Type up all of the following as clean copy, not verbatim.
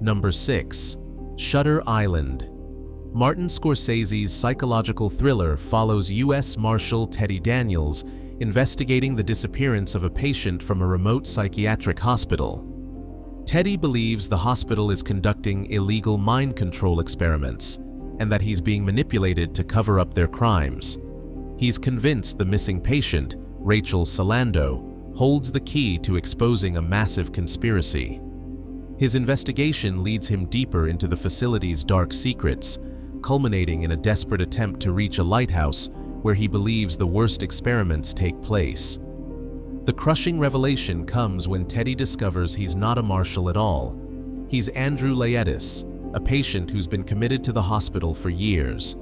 Number 6. Shutter Island. Martin Scorsese's psychological thriller follows U.S. Marshal Teddy Daniels investigating the disappearance of a patient from a remote psychiatric hospital. Teddy believes the hospital is conducting illegal mind control experiments and that he's being manipulated to cover up their crimes. He's convinced the missing patient, Rachel Salando, holds the key to exposing a massive conspiracy. His investigation leads him deeper into the facility's dark secrets, culminating in a desperate attempt to reach a lighthouse where he believes the worst experiments take place. The crushing revelation comes when Teddy discovers he's not a marshal at all. He's Andrew Laetis, a patient who's been committed to the hospital for years.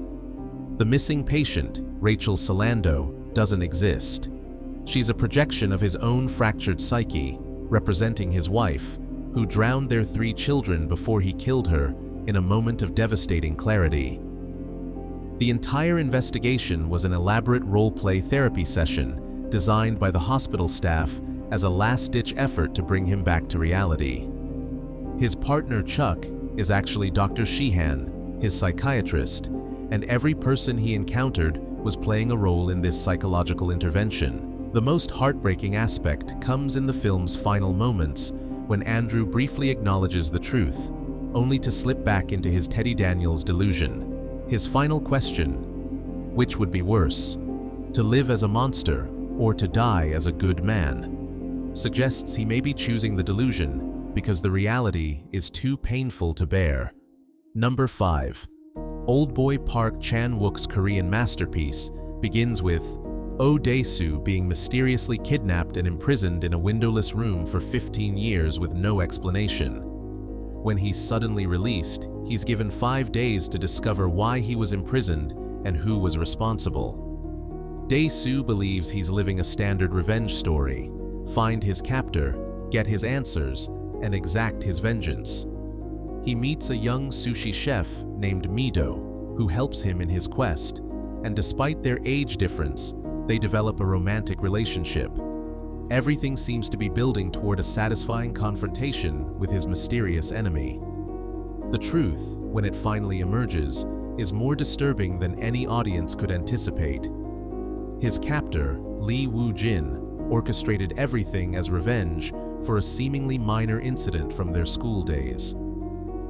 The missing patient, Rachel Salando, doesn't exist. She's a projection of his own fractured psyche, representing his wife, who drowned their 3 children before he killed her in a moment of devastating clarity. The entire investigation was an elaborate role-play therapy session designed by the hospital staff as a last-ditch effort to bring him back to reality. His partner, Chuck, is actually Dr. Sheehan, his psychiatrist, and every person he encountered was playing a role in this psychological intervention. The most heartbreaking aspect comes in the film's final moments, when Andrew briefly acknowledges the truth, only to slip back into his Teddy Daniels delusion. His final question, which would be worse, to live as a monster or to die as a good man, suggests he may be choosing the delusion because the reality is too painful to bear. Number 5. Oldboy Park Chan-wook's Korean masterpiece begins with Oh Dae-soo being mysteriously kidnapped and imprisoned in a windowless room for 15 years with no explanation. When he's suddenly released, he's given 5 days to discover why he was imprisoned and who was responsible. Dae-soo believes he's living a standard revenge story: find his captor, get his answers, and exact his vengeance. He meets a young sushi chef named Mido, who helps him in his quest, and despite their age difference, they develop a romantic relationship. Everything seems to be building toward a satisfying confrontation with his mysterious enemy. The truth, when it finally emerges, is more disturbing than any audience could anticipate. His captor, Lee Woo-jin, orchestrated everything as revenge for a seemingly minor incident from their school days.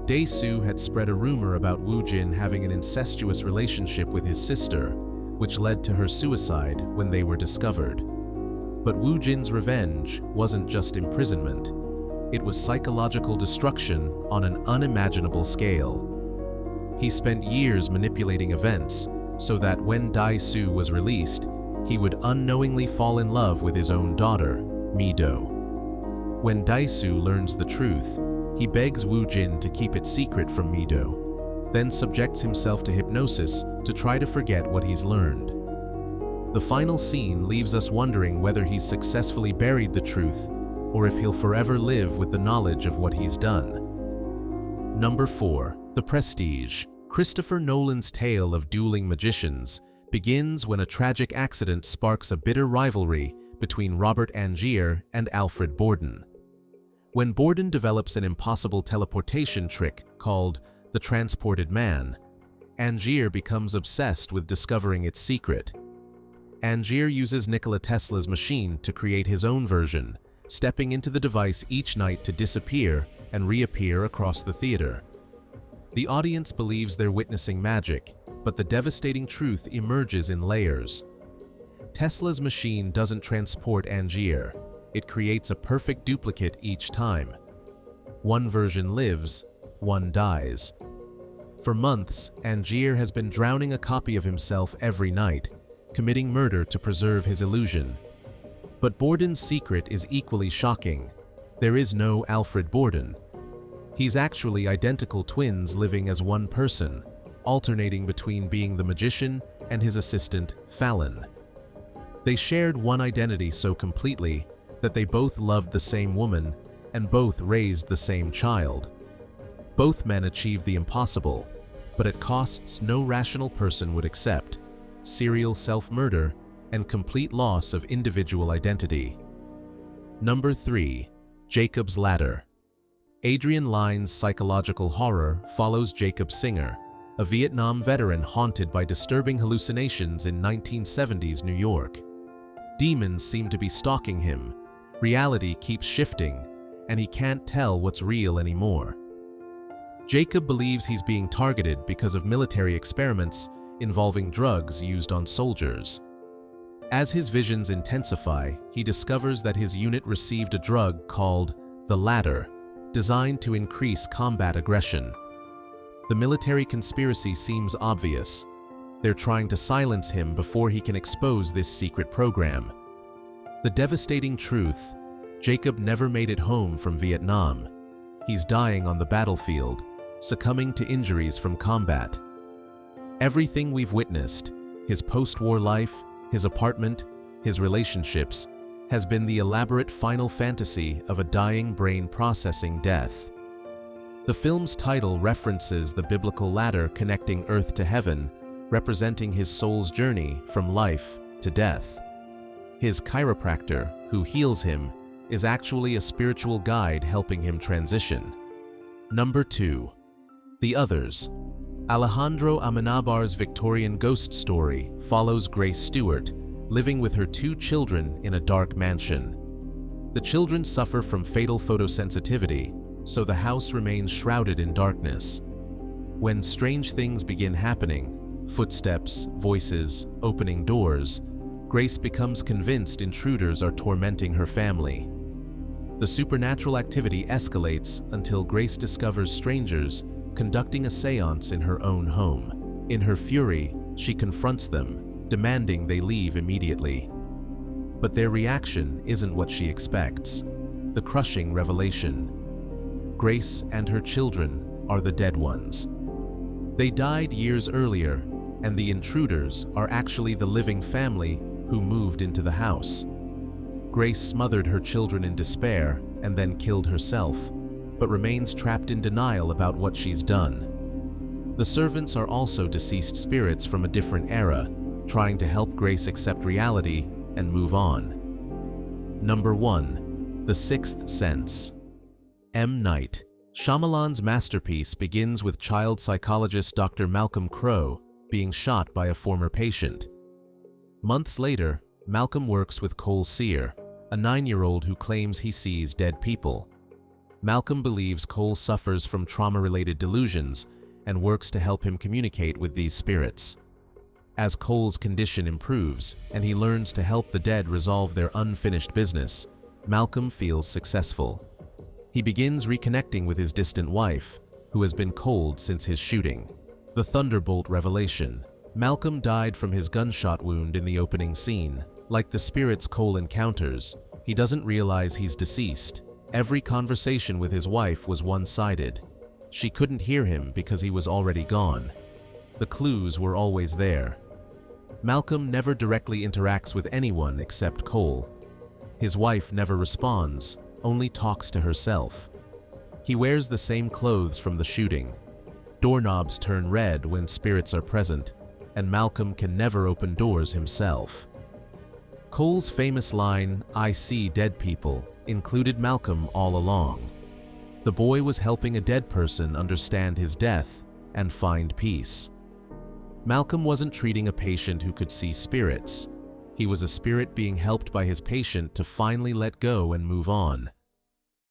Dae-soo had spread a rumor about Woo-jin having an incestuous relationship with his sister, which led to her suicide when they were discovered. But Woo-jin's revenge wasn't just imprisonment. It was psychological destruction on an unimaginable scale. He spent years manipulating events so that when Dae-soo was released, he would unknowingly fall in love with his own daughter, Mi-do. When Dae-soo learns the truth, he begs Woo-jin to keep it secret from Mi-do, then subjects himself to hypnosis to try to forget what he's learned. The final scene leaves us wondering whether he's successfully buried the truth or if he'll forever live with the knowledge of what he's done. Number 4. The Prestige. Christopher Nolan's tale of dueling magicians begins when a tragic accident sparks a bitter rivalry between Robert Angier and Alfred Borden. When Borden develops an impossible teleportation trick called the Transported Man, Angier becomes obsessed with discovering its secret. Angier uses Nikola Tesla's machine to create his own version, stepping into the device each night to disappear and reappear across the theater. The audience believes they're witnessing magic, but the devastating truth emerges in layers. Tesla's machine doesn't transport Angier. It creates a perfect duplicate each time. One version lives, one dies. For months, Angier has been drowning a copy of himself every night, committing murder to preserve his illusion. But Borden's secret is equally shocking. There is no Alfred Borden. He's actually identical twins living as one person, alternating between being the magician and his assistant, Fallon. They shared one identity so completely that they both loved the same woman and both raised the same child. Both men achieved the impossible, but at costs no rational person would accept: serial self-murder and complete loss of individual identity. Number 3. Jacob's Ladder. Adrian Lyne's psychological horror follows Jacob Singer, a Vietnam veteran haunted by disturbing hallucinations in 1970s New York. Demons seem to be stalking him, reality keeps shifting, and he can't tell what's real anymore. Jacob believes he's being targeted because of military experiments involving drugs used on soldiers. As his visions intensify, he discovers that his unit received a drug called the Ladder, designed to increase combat aggression. The military conspiracy seems obvious. They're trying to silence him before he can expose this secret program. The devastating truth: Jacob never made it home from Vietnam. He's dying on the battlefield, succumbing to injuries from combat. Everything we've witnessed, his post-war life, his apartment, his relationships, has been the elaborate final fantasy of a dying brain processing death. The film's title references the biblical ladder connecting earth to heaven, representing his soul's journey from life to death. His chiropractor, who heals him, is actually a spiritual guide helping him transition. Number 2. The Others. Alejandro Amenabar's Victorian ghost story follows Grace Stewart, living with her 2 children in a dark mansion. The children suffer from fatal photosensitivity, so the house remains shrouded in darkness. When strange things begin happening, footsteps, voices, opening doors, Grace becomes convinced intruders are tormenting her family. The supernatural activity escalates until Grace discovers strangers conducting a seance in her own home. In her fury, she confronts them, demanding they leave immediately. But their reaction isn't what she expects. The crushing revelation: Grace and her children are the dead ones. They died years earlier, and the intruders are actually the living family who moved into the house. Grace smothered her children in despair and then killed herself, but remains trapped in denial about what she's done. The servants are also deceased spirits from a different era, trying to help Grace accept reality and move on. Number 1. The Sixth Sense. M. Night Shyamalan's masterpiece begins with child psychologist Dr. Malcolm Crowe being shot by a former patient. Months later, Malcolm works with Cole Sear, a 9-year-old who claims he sees dead people. Malcolm believes Cole suffers from trauma-related delusions and works to help him communicate with these spirits. As Cole's condition improves and he learns to help the dead resolve their unfinished business, Malcolm feels successful. He begins reconnecting with his distant wife, who has been cold since his shooting. The Thunderbolt revelation. Malcolm died from his gunshot wound in the opening scene. Like the spirits Cole encounters, he doesn't realize he's deceased. Every conversation with his wife was one-sided. She couldn't hear him because he was already gone. The clues were always there. Malcolm never directly interacts with anyone except Cole. His wife never responds, only talks to herself. He wears the same clothes from the shooting. Doorknobs turn red when spirits are present, and Malcolm can never open doors himself. Cole's famous line, "I see dead people," included Malcolm all along. The boy was helping a dead person understand his death and find peace. Malcolm wasn't treating a patient who could see spirits. He was a spirit being helped by his patient to finally let go and move on.